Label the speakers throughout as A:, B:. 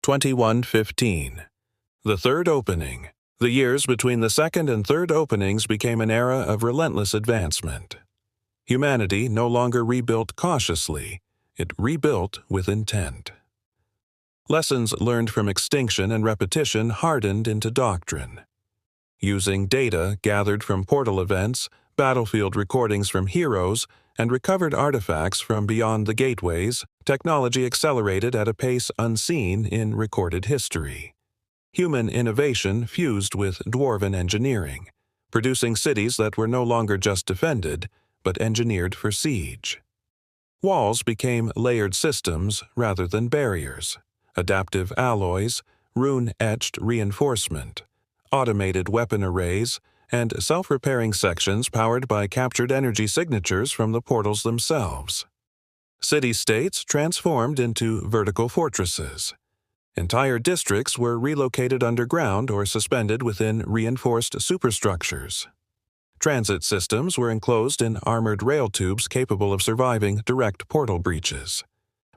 A: 2115. The third opening. The years between the second and third openings became an era of relentless advancement. Humanity no longer rebuilt cautiously, it rebuilt with intent. Lessons learned from extinction and repetition hardened into doctrine. Using data gathered from portal events, battlefield recordings from heroes, and recovered artifacts from beyond the gateways, technology accelerated at a pace unseen in recorded history. Human innovation fused with dwarven engineering, producing cities that were no longer just defended, but engineered for siege. Walls became layered systems rather than barriers, adaptive alloys, rune-etched reinforcement, automated weapon arrays, and self-repairing sections powered by captured energy signatures from the portals themselves. City-states transformed into vertical fortresses. Entire districts were relocated underground or suspended within reinforced superstructures. Transit systems were enclosed in armored rail tubes capable of surviving direct portal breaches.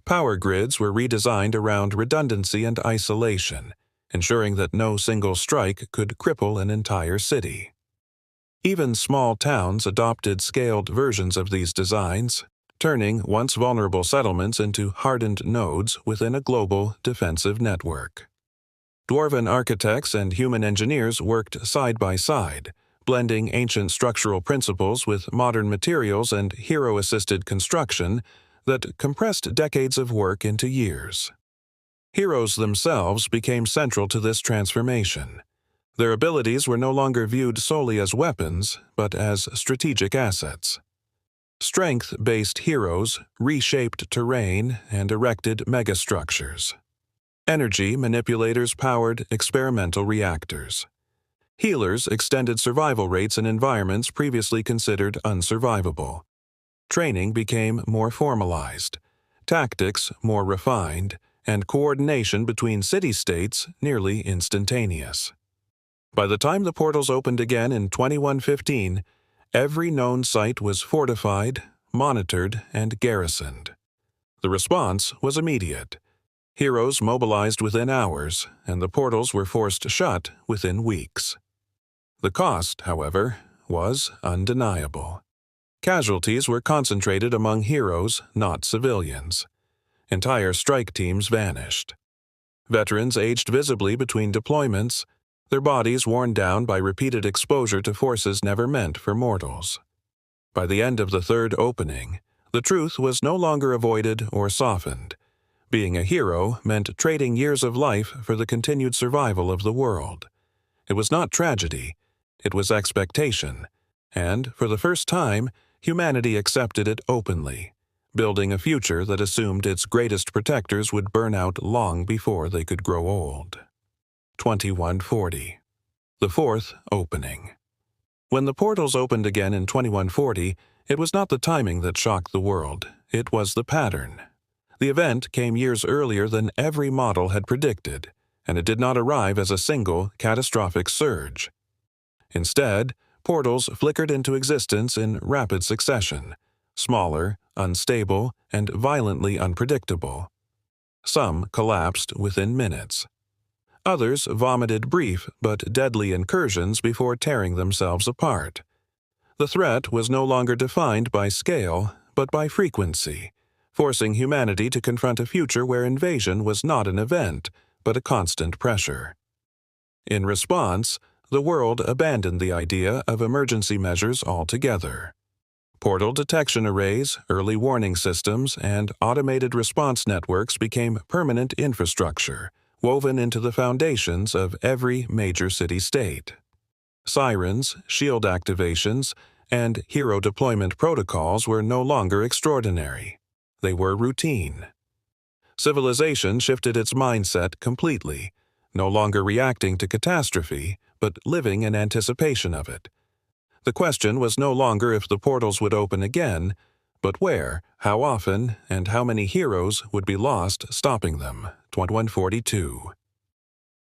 A: Power grids were redesigned around redundancy and isolation, ensuring that no single strike could cripple an entire city. Even small towns adopted scaled versions of these designs, turning once vulnerable settlements into hardened nodes within a global defensive network. Dwarven architects and human engineers worked side by side, blending ancient structural principles with modern materials and hero-assisted construction that compressed decades of work into years. Heroes themselves became central to this transformation. Their abilities were no longer viewed solely as weapons, but as strategic assets. Strength-based heroes reshaped terrain and erected megastructures. Energy manipulators powered experimental reactors. Healers extended survival rates in environments previously considered unsurvivable. Training became more formalized, tactics more refined, and coordination between city-states nearly instantaneous. By the time the portals opened again in 2115, every known site was fortified, monitored, and garrisoned. The response was immediate. Heroes mobilized within hours, and the portals were forced shut within weeks. The cost, however, was undeniable. Casualties were concentrated among heroes, not civilians. Entire strike teams vanished. Veterans aged visibly between deployments, their bodies worn down by repeated exposure to forces never meant for mortals. By the end of the third opening, the truth was no longer avoided or softened. Being a hero meant trading years of life for the continued survival of the world. It was not tragedy, it was expectation, and, for the first time, humanity accepted it openly, building a future that assumed its greatest protectors would burn out long before they could grow old. 2140. The fourth opening. When the portals opened again in 2140, it was not the timing that shocked the world, it was the pattern. The event came years earlier than every model had predicted, and it did not arrive as a single, catastrophic surge. Instead, portals flickered into existence in rapid succession, smaller, unstable, and violently unpredictable. Some collapsed within minutes. Others vomited brief but deadly incursions before tearing themselves apart. The threat was no longer defined by scale, but by frequency, forcing humanity to confront a future where invasion was not an event, but a constant pressure. In response, the world abandoned the idea of emergency measures altogether. Portal detection arrays, early warning systems, and automated response networks became permanent infrastructure, woven into the foundations of every major city-state. Sirens, shield activations, and hero deployment protocols were no longer extraordinary. They were routine. Civilization shifted its mindset completely, no longer reacting to catastrophe, but living in anticipation of it. The question was no longer if the portals would open again, but where, how often, and how many heroes would be lost stopping them. 2142.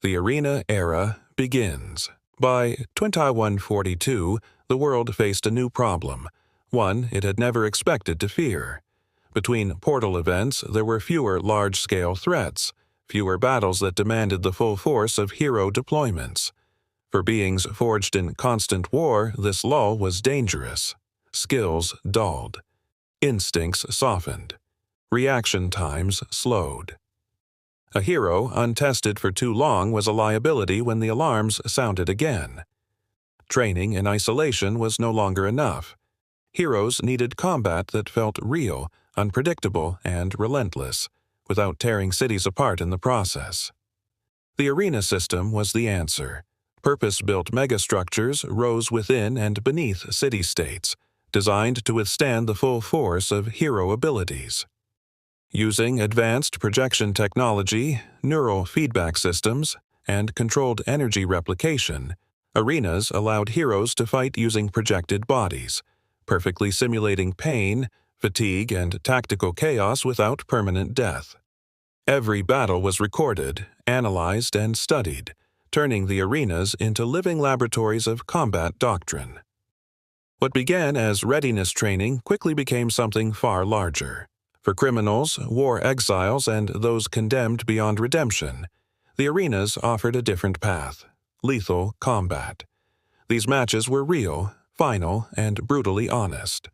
A: The Arena Era begins. By 2142, the world faced a new problem, one it had never expected to fear. Between portal events, there were fewer large-scale threats, fewer battles that demanded the full force of hero deployments. For beings forged in constant war, this lull was dangerous. Skills dulled. Instincts softened. Reaction times slowed. A hero untested for too long was a liability when the alarms sounded again. Training in isolation was no longer enough. Heroes needed combat that felt real, unpredictable, and relentless, without tearing cities apart in the process. The arena system was the answer. Purpose-built megastructures rose within and beneath city-states, designed to withstand the full force of hero abilities. Using advanced projection technology, neural feedback systems, and controlled energy replication, arenas allowed heroes to fight using projected bodies, perfectly simulating pain, fatigue, and tactical chaos without permanent death. Every battle was recorded, analyzed, and studied, turning the arenas into living laboratories of combat doctrine. What began as readiness training quickly became something far larger. For criminals, war exiles, and those condemned beyond redemption, the arenas offered a different path: lethal combat. These matches were real, final, and brutally honest.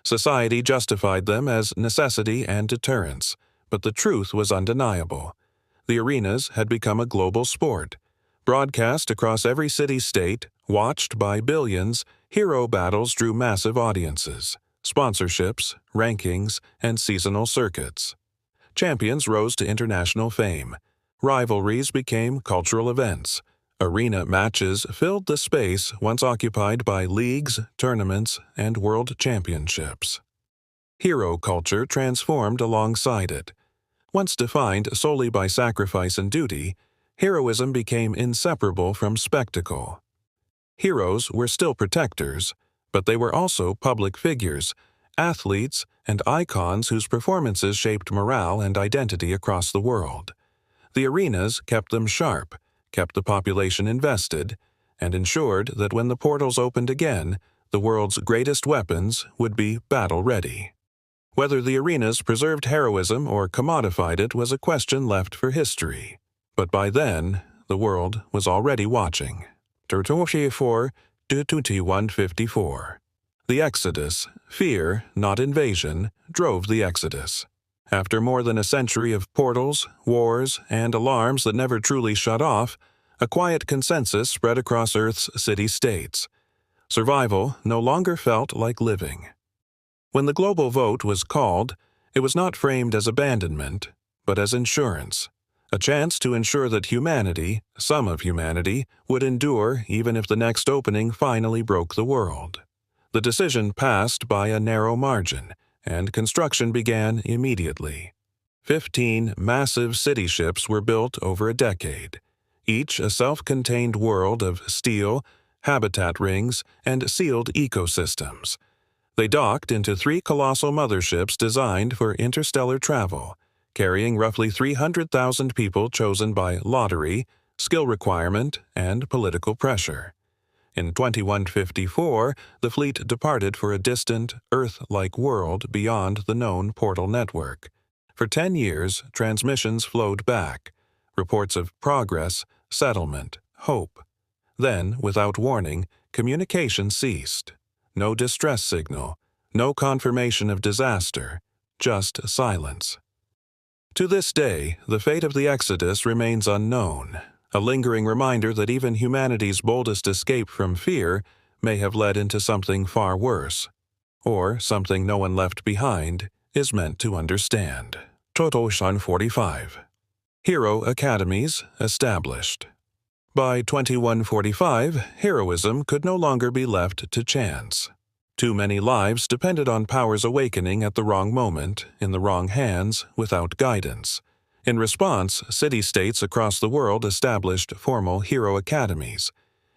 A: Society justified them as necessity and deterrence, but the truth was undeniable. The arenas had become a global sport. Broadcast across every city-state, watched by billions, hero battles drew massive audiences, sponsorships, rankings, and seasonal circuits. Champions rose to international fame. Rivalries became cultural events. Arena matches filled the space once occupied by leagues, tournaments, and world championships. Hero culture transformed alongside it. Once defined solely by sacrifice and duty, heroism became inseparable from spectacle. Heroes were still protectors, but they were also public figures, athletes, and icons whose performances shaped morale and identity across the world. The arenas kept them sharp, kept the population invested, and ensured that when the portals opened again, the world's greatest weapons would be battle-ready. Whether the arenas preserved heroism or commodified it was a question left for history. But by then, the world was already watching. 2154. The Exodus, fear, not invasion, drove the Exodus. After more than a century of portals, wars, and alarms that never truly shut off, a quiet consensus spread across Earth's city-states. Survival no longer felt like living. When the global vote was called, it was not framed as abandonment, but as insurance. A chance to ensure that humanity, some of humanity, would endure even if the next opening finally broke the world. The decision passed by a narrow margin, and construction began immediately. 15 massive city ships were built over a decade, each a self-contained world of steel, habitat rings, and sealed ecosystems. They docked into 3 colossal motherships designed for interstellar travel, carrying roughly 300,000 people chosen by lottery, skill requirement, and political pressure. In 2154, the fleet departed for a distant, Earth-like world beyond the known portal network. For 10 years, transmissions flowed back, reports of progress, settlement, hope. Then, without warning, communication ceased. No distress signal, no confirmation of disaster, just silence. To this day, the fate of the Exodus remains unknown, a lingering reminder that even humanity's boldest escape from fear may have led into something far worse, or something no one left behind is meant to understand. Total Shun 45. Hero Academies established. By 2145, heroism could no longer be left to chance. Too many lives depended on powers awakening at the wrong moment, in the wrong hands, without guidance. In response, city-states across the world established formal hero academies,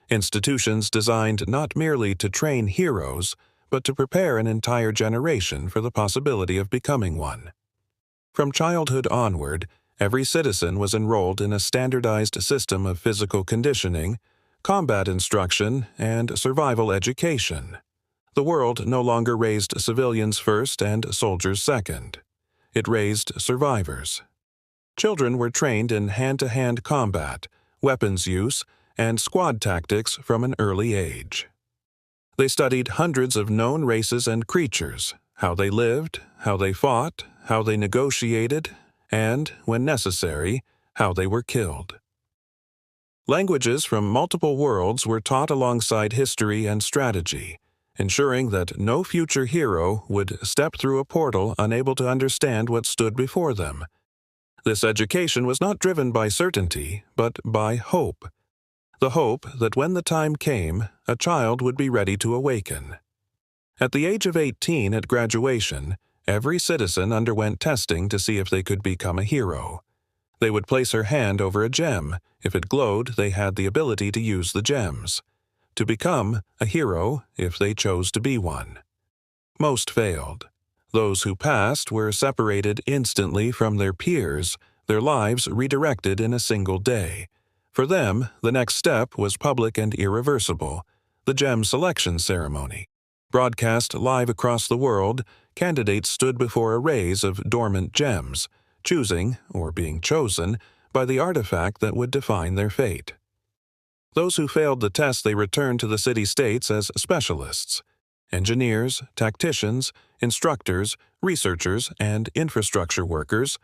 A: institutions designed not merely to train heroes, but to prepare an entire generation for the possibility of becoming one. From childhood onward, every citizen was enrolled in a standardized system of physical conditioning, combat instruction, and survival education. The world no longer raised civilians first and soldiers second. It raised survivors. Children were trained in hand-to-hand combat, weapons use, and squad tactics from an early age. They studied hundreds of known races and creatures, how they lived, how they fought, how they negotiated, and, when necessary, how they were killed. Languages from multiple worlds were taught alongside history and strategy, ensuring that no future hero would step through a portal unable to understand what stood before them. This education was not driven by certainty, but by hope. The hope that when the time came, a child would be ready to awaken. At the age of 18 at graduation, every citizen underwent testing to see if they could become a hero. They would place her hand over a gem. If it glowed, they had the ability to use the gems. To become a hero if they chose to be one. Most failed. Those who passed were separated instantly from their peers, their lives redirected in a single day. For them, the next step was public and irreversible, the gem selection ceremony. Broadcast live across the world, candidates stood before arrays of dormant gems, choosing, or being chosen, by the artifact that would define their fate. Those who failed the test they returned to the city-states as specialists. Engineers, tacticians, instructors, researchers, and infrastructure workers,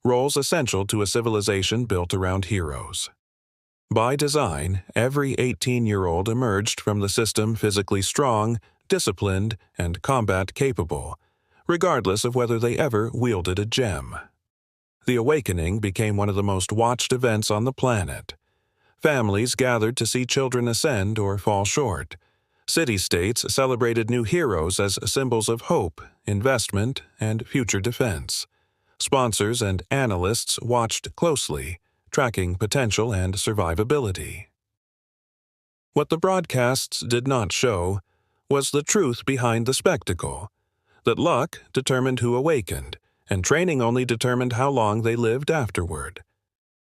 A: roles essential to a civilization built around heroes. By design, every 18-year-old emerged from the system physically strong, disciplined, and combat-capable, regardless of whether they ever wielded a gem. The awakening became one of the most watched events on the planet. Families gathered to see children ascend or fall short. City-states celebrated new heroes as symbols of hope, investment, and future defense. Sponsors and analysts watched closely, tracking potential and survivability. What the broadcasts did not show was the truth behind the spectacle, that luck determined who awakened, and training only determined how long they lived afterward.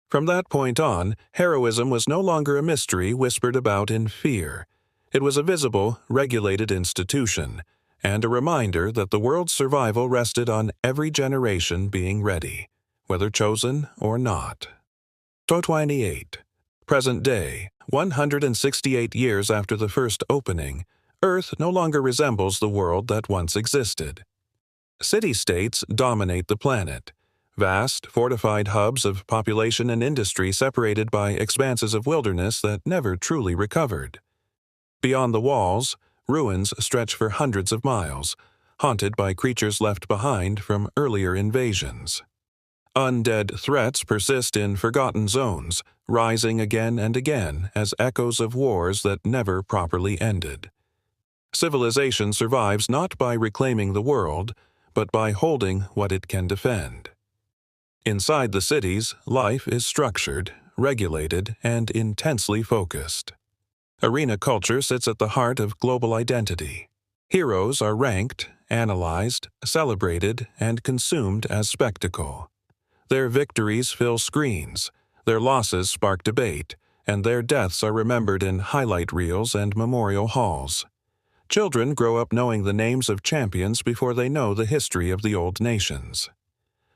A: From that point on, heroism was no longer a mystery whispered about in fear. It was a visible, regulated institution, and a reminder that the world's survival rested on every generation being ready, whether chosen or not. 28. Present day, 168 years after the first opening, Earth no longer resembles the world that once existed. City-states dominate the planet, vast, fortified hubs of population and industry separated by expanses of wilderness that never truly recovered. Beyond the walls, ruins stretch for hundreds of miles, haunted by creatures left behind from earlier invasions. Undead threats persist in forgotten zones, rising again and again as echoes of wars that never properly ended. Civilization survives not by reclaiming the world, but by holding what it can defend. Inside the cities, life is structured, regulated, and intensely focused. Arena culture sits at the heart of global identity. Heroes are ranked, analyzed, celebrated, and consumed as spectacle. Their victories fill screens, their losses spark debate, and their deaths are remembered in highlight reels and memorial halls. Children grow up knowing the names of champions before they know the history of the old nations.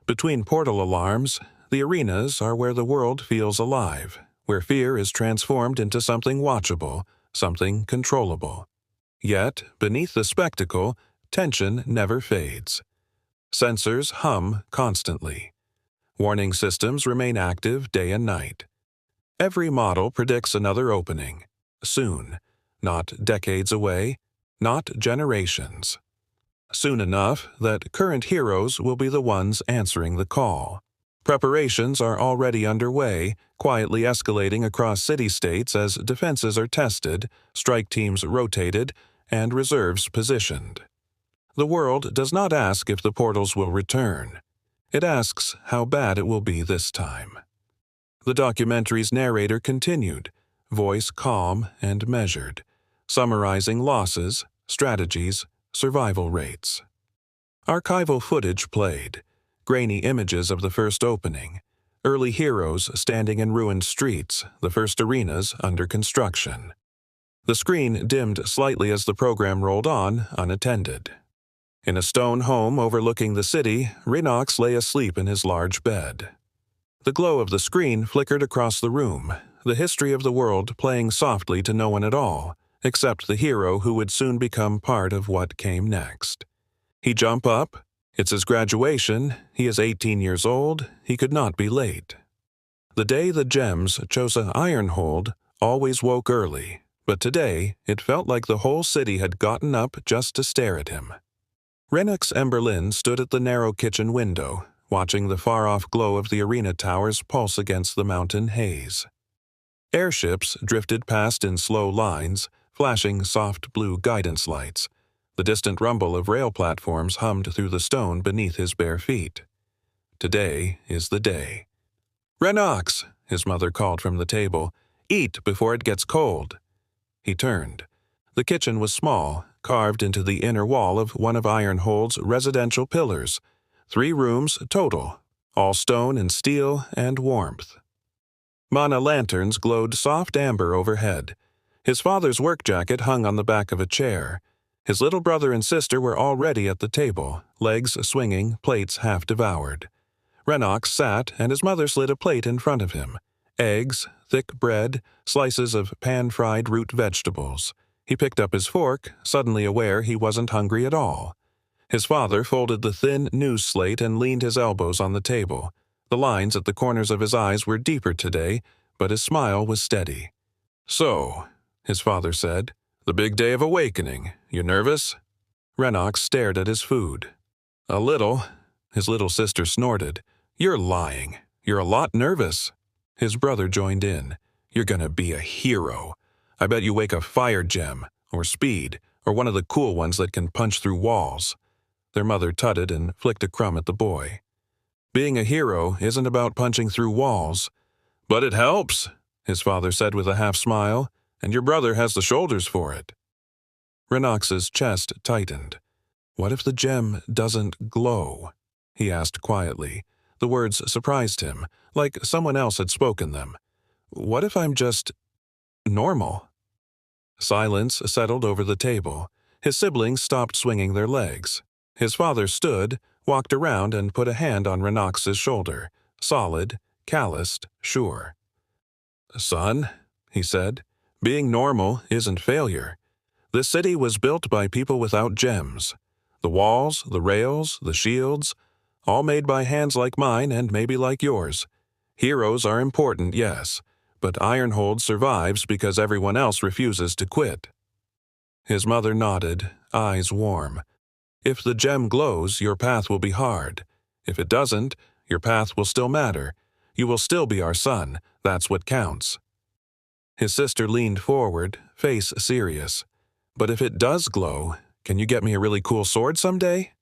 A: Between portal alarms, the arenas are where the world feels alive, where fear is transformed into something watchable, something controllable. Yet, beneath the spectacle, tension never fades. Sensors hum constantly. Warning systems remain active day and night. Every model predicts another opening, soon, not decades away, not generations. Soon enough that current heroes will be the ones answering the call. Preparations are already underway, quietly escalating across city-states as defenses are tested, strike teams rotated, and reserves positioned. The world does not ask if the portals will return. It asks how bad it will be this time. The documentary's narrator continued, voice calm and measured, summarizing losses, strategies, survival rates. Archival footage played, grainy images of the first opening, early heroes standing in ruined streets, the first arenas under construction. The screen dimmed slightly as the program rolled on, unattended. In a stone home overlooking the city, Rinox lay asleep in his large bed. The glow of the screen flickered across the room, the history of the world playing softly to no one at all, except the hero who would soon become part of what came next. He jump up. It's his graduation. He is 18 years old. He could not be late. The day the Gems chose a Ironhold always woke early, but today it felt like the whole city had gotten up just to stare at him. Rennox Emberlyn stood at the narrow kitchen window, watching the far-off glow of the arena towers pulse against the mountain haze. Airships drifted past in slow lines, flashing soft blue guidance lights. The distant rumble of rail platforms hummed through the stone beneath his bare feet. Today is the day. "Rennox," his mother called from the table, "eat before it gets cold." He turned. The kitchen was small, carved into the inner wall of one of Ironhold's residential pillars. 3 rooms total, all stone and steel and warmth. Mana lanterns glowed soft amber overhead. His father's work jacket hung on the back of a chair. His little brother and sister were already at the table, legs swinging, plates half devoured. Rennox sat, and his mother slid a plate in front of him. Eggs, thick bread, slices of pan-fried root vegetables. He picked up his fork, suddenly aware he wasn't hungry at all. His father folded the thin news slate and leaned his elbows on the table. The lines at the corners of his eyes were deeper today, but his smile was steady. "So," his father said, "the big day of awakening. You nervous?" Rennox stared at his food. "A little." His little sister snorted. "You're lying. You're a lot nervous." His brother joined in. "You're gonna be a hero. I bet you wake a fire gem, or speed, or one of the cool ones that can punch through walls." Their mother tutted and flicked a crumb at the boy. "Being a hero isn't about punching through walls." "But it helps," his father said with a half-smile, "and your brother has the shoulders for it." Rennox's chest tightened. "What if the gem doesn't glow?" he asked quietly. The words surprised him, like someone else had spoken them. "What if I'm just normal?" Silence settled over the table. His siblings stopped swinging their legs. His father stood, walked around, and put a hand on Rennox's shoulder, solid, calloused, sure. "Son," he said, "being normal isn't failure. This city was built by people without gems. The walls, the rails, the shields, all made by hands like mine and maybe like yours. Heroes are important, yes, but Ironhold survives because everyone else refuses to quit." His mother nodded, eyes warm. "If the gem glows, your path will be hard. If it doesn't, your path will still matter. You will still be our son. That's what counts." His sister leaned forward, face serious. "But if it does glow, can you get me a really cool sword someday?"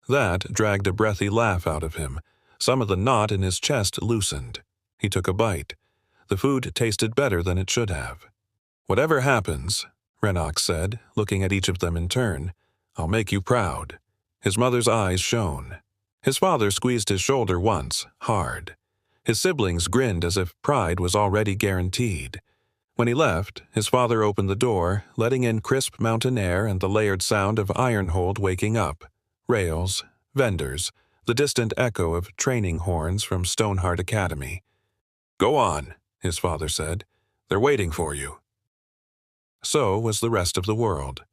A: That dragged a breathy laugh out of him. Some of the knot in his chest loosened. He took a bite. The food tasted better than it should have. "Whatever happens," Rennox said, looking at each of them in turn, "I'll make you proud." His mother's eyes shone. His father squeezed his shoulder once, hard. His siblings grinned as if pride was already guaranteed. When he left, his father opened the door, letting in crisp mountain air and the layered sound of Ironhold waking up. Rails, vendors, the distant echo of training horns from Stoneheart Academy. "Go on," his father said. "They're waiting for you." So was the rest of the world.